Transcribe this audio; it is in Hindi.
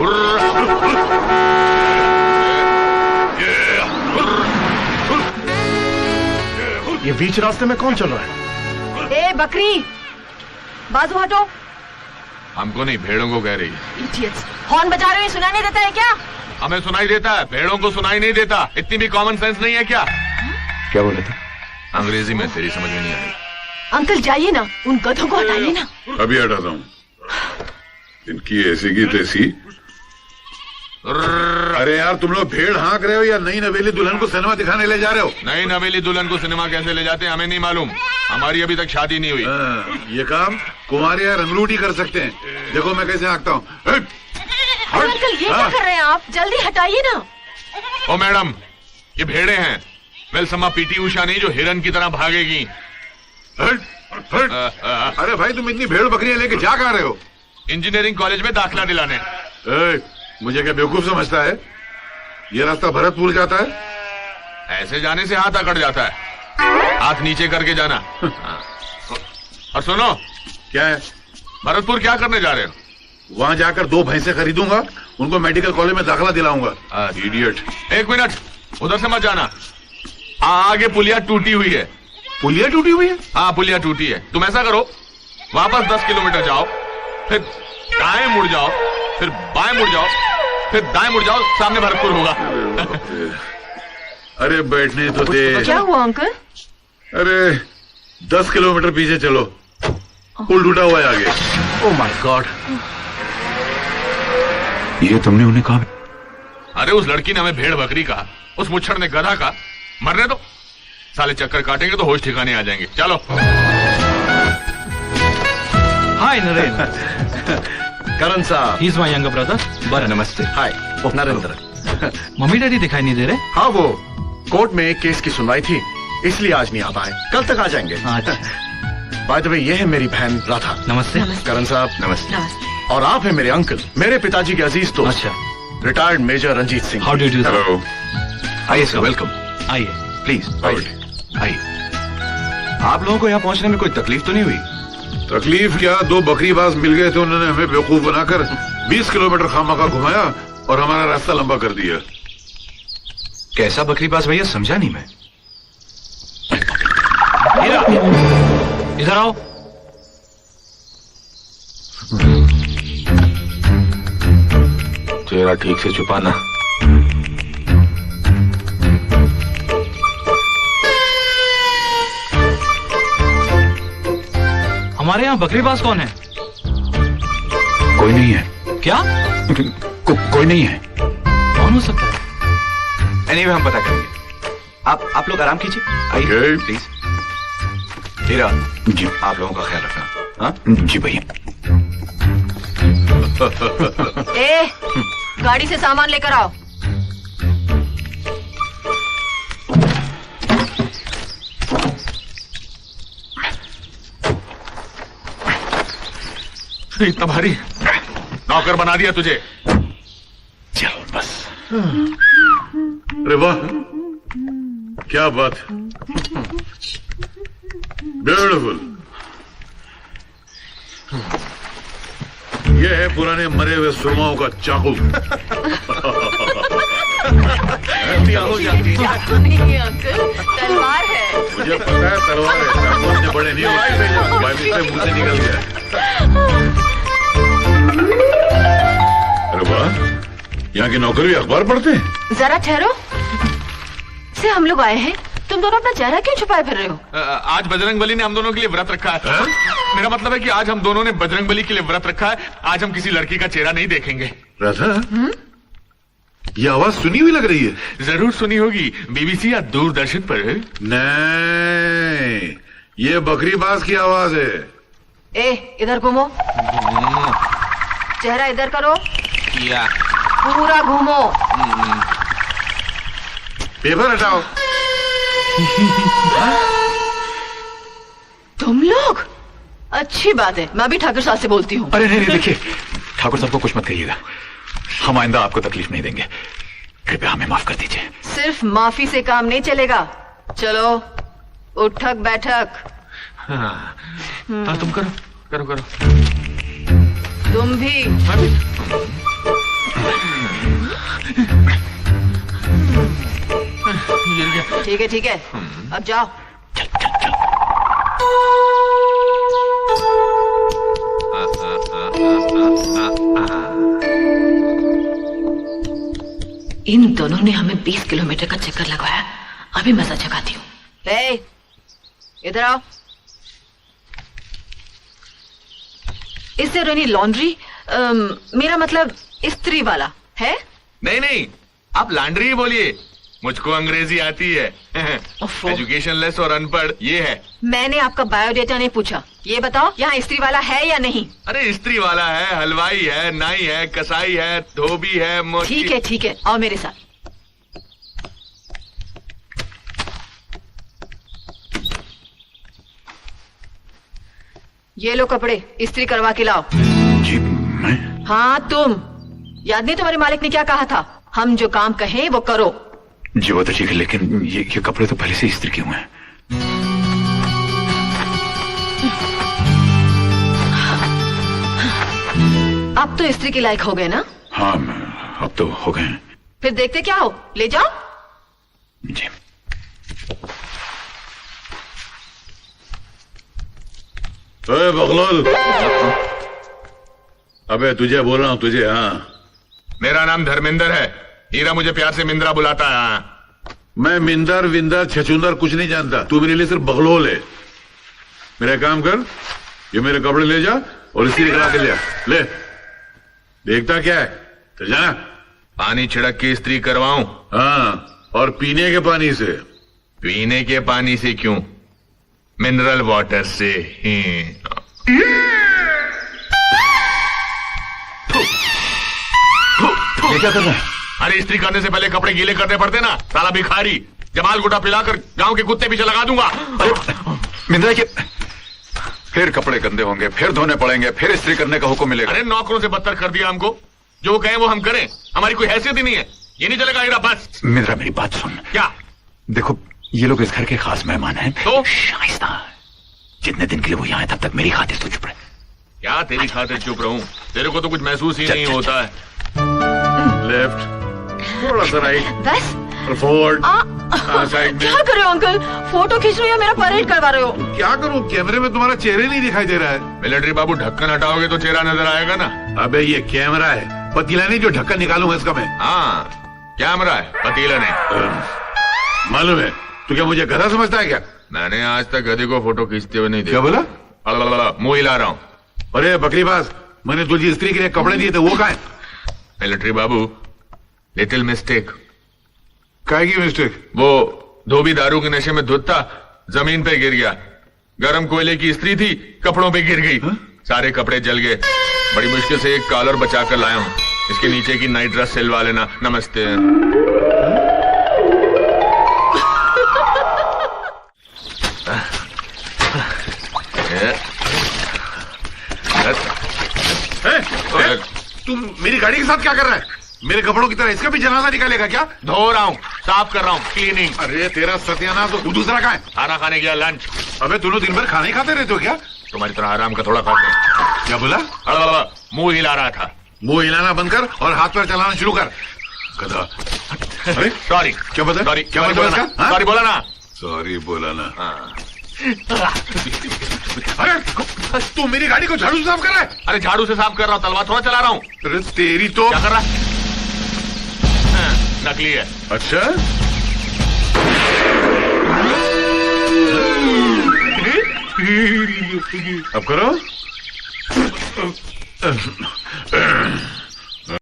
ये बीच रास्ते में कौन चल रहा है? ए बकरी, बाजू हटो। हमको नहीं, भेड़ों को कह रही है। Idiots, हॉर्न बजा रहे हो, सुनाई नहीं देता है क्या? हमें सुनाई देता है, भेड़ों को सुनाई नहीं देता। इतनी भी कॉमन सेंस नहीं है क्या? क्या बोले थे? अंग्रेजी में, तेरी समझ में नहीं आई। अंकल जाइए ना, उन गधों को हटाइए ना। अभी हटाता हूँ। इनकी ऐसी की तैसी। अरे यार, तुम लोग भेड़ हाँक रहे हो या नई नवेली दुल्हन को सिनेमा दिखाने ले जा रहे हो? नई नवेली दुल्हन को सिनेमा कैसे ले जाते हैं हमें नहीं मालूम। हमारी अभी तक शादी नहीं हुई। ये काम कुमार या रंगलूटी कर सकते हैं। देखो मैं कैसे हाँकता हूँ। अंकल ये क्या कर रहे हैं आप? जल्दी हटाइए ना। ओ मैडम, ये भेड़े हैं। वेलसमा पीटी उषा नहीं जो हिरन की तरह भागेगी। अरे भाई, तुम इतनी भेड़ बकरियां लेके जा कहाँ रहे हो? इंजीनियरिंग कॉलेज में दाखिला दिलाने। मुझे क्या बेवकूफ समझता है? ये रास्ता भरतपुर जाता है। ऐसे जाने से हाथ अकड़ जाता है। हाथ नीचे करके जाना। और सुनो, क्या है? भरतपुर क्या करने जा रहे हो? वहाँ जाकर 2 भैंसे खरीदूंगा, उनको मेडिकल कॉलेज में दाखिला दिलाऊंगा। इडियट। 1 मिनट, उधर से मत जाना। आगे पुलिया टूटी हुई है। पुलिया टूटी हुई है? हाँ, पुलिया टूटी है। तुम ऐसा करो, वापस 10 किलोमीटर जाओ, फिर दाएं मुड़ जाओ, फिर बाएं मुड़ जाओ, फिर दाएं मुड़ जाओ, सामने भरतपुर होगा। अरे बैठने तो दे। क्या हुआ अंकल? अरे 10 किलोमीटर पीछे चलो, पुल टूटा हुआ है आगे। ओह माय गॉड, ये तुमने उन्हें कहा? अरे उस लड़की ने हमें भेड़ बकरी कहा, उस मुच्छड़ ने गधा कहा। मरने दो, साले चक्कर काटेंगे तो होश ठिकाने आ जाएंगे। चलो। हाय नरेंद्र। करण साहब, he is my younger brother. बड़ा नमस्ते। हाय नरेंद्र। मम्मी डैडी दिखाई नहीं दे रहे? हाँ, वो कोर्ट में एक केस की सुनवाई थी, इसलिए आज नहीं आ पाए। कल तक आ जाएंगे। अच्छा। बाय द वे, ये है मेरी बहन राधा। नमस्ते। करण साहब नमस्ते। और आप हैं मेरे अंकल, मेरे पिताजी के अजीज दोस्त। अच्छा। Retired major Ranjit Singh. How do you do? Hello. आइए सर, वेलकम। आइए। प्लीज आइए। आप लोगों को यहाँ पहुँचने में कोई तकलीफ तो नहीं हुई? तकलीफ क्या, 2 बकरीबाज मिल गए थे, उन्होंने हमें बेवकूफ बनाकर 20 किलोमीटर खामखा घुमाया और हमारा रास्ता लंबा कर दिया। कैसा बकरीबाज भैया, समझा नहीं मैं। इधर आओ। चेहरा ठीक से छुपाना। हमारे यहाँ बकरीबाज कौन है? कोई नहीं है। क्या? कोई नहीं है। कौन हो सकता है? एनीवे, हम पता करेंगे। आप लोग आराम कीजिए। आइए Okay. प्लीज। हीरा जी, आप लोगों का ख्याल रखना। हाँ जी भैया। ए, गाड़ी से सामान लेकर आओ। इतना भारी नौकर बना दिया तुझे। चलो बस। अरे वाह, क्या बात है। ब्यूटीफुल। यह है पुराने मरे हुए सुरमाओं का चाकू। चाकू नहीं है अंकल, तलवार है। मुझे पता है तलवार है, चाकू इतने बड़े नहीं होते, मुंह से निकल गया। अरे वाह, यहाँ के नौकर भी अखबार पढ़ते हैं? जरा ठहरो, से हम लोग आए हैं, तुम दोनों अपना चेहरा क्यों छुपाए फिर रहे हो? आज बजरंगबली ने हम दोनों के लिए व्रत रखा है। मेरा मतलब है कि आज हम दोनों ने बजरंगबली के लिए व्रत रखा है। आज हम किसी लड़की का चेहरा नहीं देखेंगे। राधा, ये आवाज सुनी हुई लग रही है। जरूर सुनी होगी, बीबीसी या दूरदर्शन पर। नहीं, ये बकरीबाज की आवाज है। ए, इधर घूमो, चेहरा इधर करो, या पूरा घूमो। पेपर हटाओ। तुम लोग? अच्छी बात है, मैं भी ठाकुर साहब से बोलती हूँ। अरे नहीं, देखिए ठाकुर साहब को कुछ मत कहिएगा, हम आइंदा आपको तकलीफ नहीं देंगे। कृपया हमें माफ कर दीजिए। सिर्फ माफी से काम नहीं चलेगा, चलो उठक बैठक। हाँ, तुम करो करो करो। तुम भी। ठीक है ठीक है, अब जाओ। चल चल चल। इन दोनों ने हमें 20 किलोमीटर का चक्कर लगवाया, अभी मजा जगाती हूँ। ए, इधर आओ। इससे रनी लॉन्ड्री, मेरा मतलब इस्त्री वाला है। नहीं नहीं, आप लॉन्ड्री ही बोलिए, मुझको अंग्रेजी आती है। एजुकेशन लेस और अनपढ़ ये है। मैंने आपका बायोडेटा नहीं पूछा, ये बताओ यहाँ इस्त्री वाला है या नहीं। अरे इस्त्री वाला है, हलवाई है, नाई है, कसाई है, धोबी है। ठीक है, आओ मेरे साथ। ये लो कपड़े, इस्त्री करवा के लाओ। जी मैं? हाँ तुम, याद नहीं तुम्हारे मालिक ने क्या कहा था, हम जो काम कहें वो करो। जी वो तो ठीक है, लेकिन ये कपड़े तो पहले से इस्त्री किए हुए हैं। अब तो इस्त्री के लायक हो गए ना। हाँ अब तो हो गए हैं। फिर देखते क्या हो, ले जाओ। जी अरे बगलोल, अबे तुझे बोल रहा हूँ तुझे। हाँ मेरा नाम धर्मेंद्र है, हीरा मुझे प्यार से मिंद्रा बुलाता है। हाँ। मैं मिंदर विंदर छछुंदर कुछ नहीं जानता, तू मेरे लिए सिर्फ बगलोल है। मेरा काम कर, ये मेरे कपड़े ले जा और इस्त्री करा के ले आ। ले, देखता क्या है, चल जाना। पानी छिड़क के इस्त्री करवाऊं? हाँ, और पीने के पानी से। पीने के पानी से क्यों, मिनरल वाटर से ही। ये क्या कर रहा है? अरे इस्त्री करने से पहले कपड़े गीले करने पड़ते ना, साला भिखारी। जमाल गुटा पिलाकर गांव के कुत्ते पीछे लगा दूंगा। मिंद्रा के फिर कपड़े गंदे होंगे, फिर धोने पड़ेंगे, फिर इस्त्री करने का हुक्म मिलेगा। अरे नौकरों से बदतर कर दिया हमको, जो कहें वो हम करें, हमारी कोई हैसियत ही नहीं है। ये नहीं चलेगा हीरा, बस। मिंद्रा मेरी बात सुन। क्या? देखो ये लोग इस घर के खास मेहमान हैं। तो शाइस्ता, जितने दिन के लिए वो यहाँ है तब तक मेरी खातिर तो चुप रहे। क्या तेरी खातिर चुप रहूं? तेरे को तो कुछ महसूस ही नहीं होता है। लेफ्ट, थोड़ा सा राइट, बस फॉरवर्ड, साइड में। क्या कर रहे हो अंकल, फोटो खींच रहे हो या मेरा परेड करवा रहे हो? क्या करूं, कैमरे में तुम्हारा चेहरे नहीं दिखाई दे रहा है। मिलिट्री बाबू ढक्कन हटाओगे तो चेहरा नजर आएगा ना। अबे ये कैमरा है, पतीला नहीं जो ढक्कन निकालूंगा इसका मैं। हाँ कैमरा है, पतीला नहीं। मालूम है, तू क्या मुझे गधा समझता है क्या? मैंने आज तक गधे को फोटो खींचते हुए नहीं क्या देखा। बोला? मुंह हिला रहा हूँ। अरे बकरीबाज, मैंने तुझे स्त्री के लिए कपड़े दिए थे, वो कहाँ है? मिलिट्री बाबू, लिटिल मिस्टेक। काय की मिस्टेक? वो धोबी दारू के नशे में धुत था, जमीन पे गिर गया। गरम कोयले की इस्त्री थी, कपड़ों पे गिर गई। सारे कपड़े जल गए। बड़ी मुश्किल से एक कॉलर बचा कर लाया हूँ, इसके नीचे की नाइट ड्रेस सिलवा लेना। नमस्ते। तुम मेरी गाड़ी के साथ क्या कर रहा है? मेरे कपड़ों की तरह इसका भी जनाजा निकालेगा क्या? धो रहा हूँ, साफ कर रहा हूँ, क्लीनिंग। अरे तेरा सत्यानाश, तो दूसरा कहाँ है? खाना खाने गया, लंच। अबे दोनों दिन भर खाना ही खाते रहते हो क्या? तुम्हारी तरह आराम का थोड़ा खाते हैं। क्या बोला? मुंह हिला रहा था। मुंह हिलाना बंद कर और हाथ पैर चलाना शुरू कर, गधा। अरे सॉरी। क्या बता? सॉरी, क्या सॉरी बोला बोला इसका? ना। हाँ? सॉरी बोला ना। सॉरी बोला ना। हाँ। अरे तू मेरी गाड़ी को झाड़ू से साफ कर रहा है? अरे झाड़ू से साफ कर रहा हूँ, तलवार थोड़ा चला रहा हूँ। अरे तेरी तो। क्या कर रहा है? नकली है। अच्छा, अब करो।